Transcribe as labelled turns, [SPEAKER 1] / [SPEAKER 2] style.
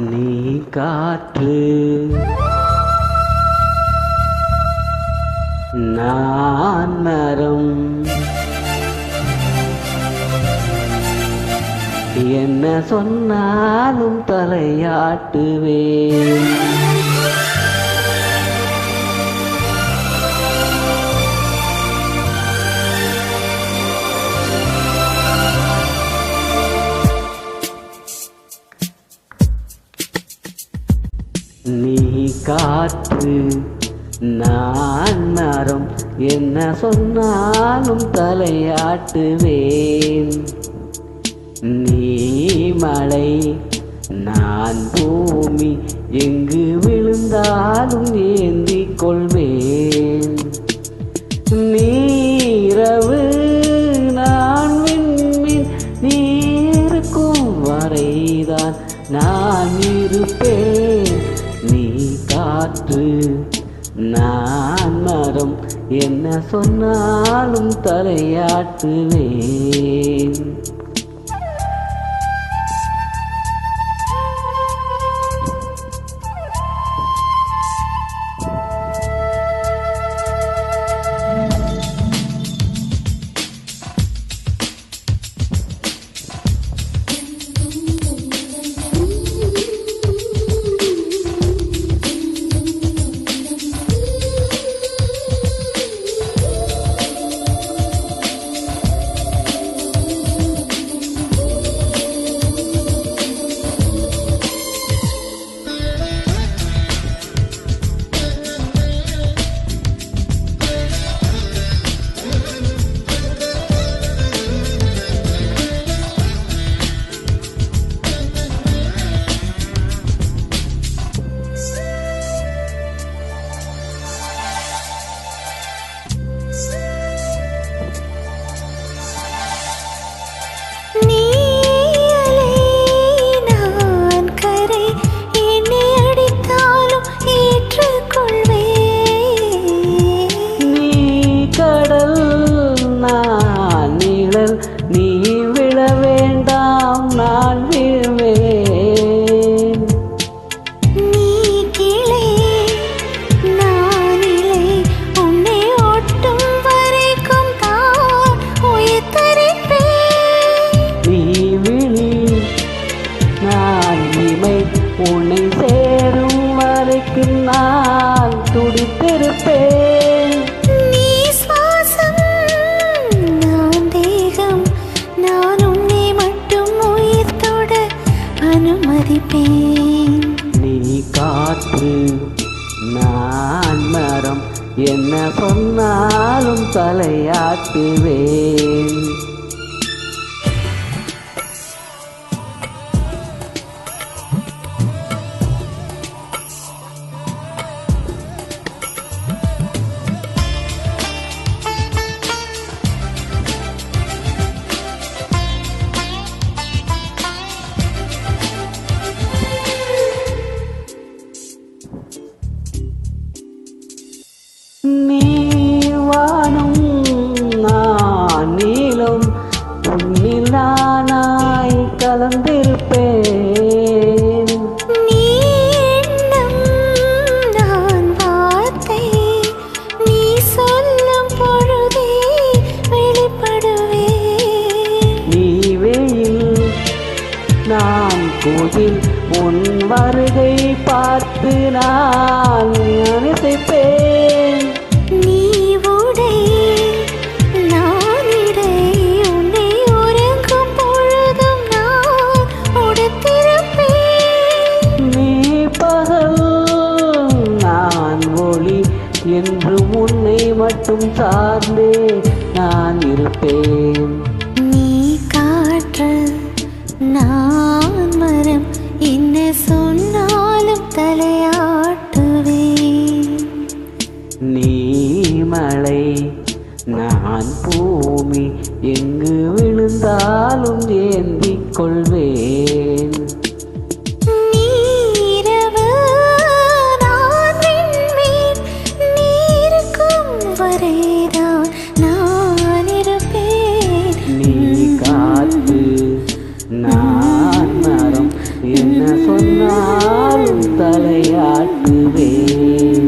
[SPEAKER 1] நீ காற்று நான் மரம், என்ன சொன்னாலும் தலையாட்டுவேன். நீ காற்று நான் மரம், என்ன சொன்னாலும் தலையாட்டுவேன். நீ மழை நான் பூமி, எங்கு விழுந்தாலும் ஏந்திக் கொள்வேன். நீரவு நான் விண்மீன், நீ இருக்கும் வரைதான் நான் இருப்பேன். நீ காற்று நான் மரம், என்ன சொன்னாலும் தலையாட்டுவேன். நீ விழ வேண்டாம், நான் விழுவேன்.
[SPEAKER 2] நீ கிளை நான் இலை, உன்னை ஒட்டும் வரைக்கும் தான் உயிர் தரிப்பேன்.
[SPEAKER 1] நீ விழி நான் இமை, உன்னை சேரும் வரைக்கும் நான் துடித்திருப்பேன். நீ காற்று நான் மரம், என்ன சொன்னாலும் தலையாட்டுவேன். நீ வானம் நான் நீளம், உன்னில் நானாய் கலந்திருப்பேன்.
[SPEAKER 2] நீ எண்ணம் நான் வார்த்தை, நீ சொல்லும் பொழுதே வெளிப்படுவேன்.
[SPEAKER 1] நீ வெயில் நான் கோயில், உன் வருகை பார்த்து நான் அனுசரிப்பேன்.
[SPEAKER 2] நீ உடை நான் இடை, உன்னை உறங்கும் பொழுதும் நான் உடுத்திருப்பேன்.
[SPEAKER 1] நீ பகல் நான் ஒளி, என்று உன்னை மட்டும் சார்ந்தே நான் இருப்பேன்.
[SPEAKER 2] நீ காற்று நான் மரம், என்ன சொன்னாலும் தலையாட்டுவேன்.
[SPEAKER 1] நீ மழை நான் பூமி, எங்கு விழுந்தாலும் ஏந்திக் கொள்வேன்.
[SPEAKER 2] நீரவு நான் விண்மீன், நீ இருக்கும் வரைதான் நான் இருப்பேன்.
[SPEAKER 1] நீ காற்று நான் மரம், என்ன சொன்னால் தலையாட்டுவேன்.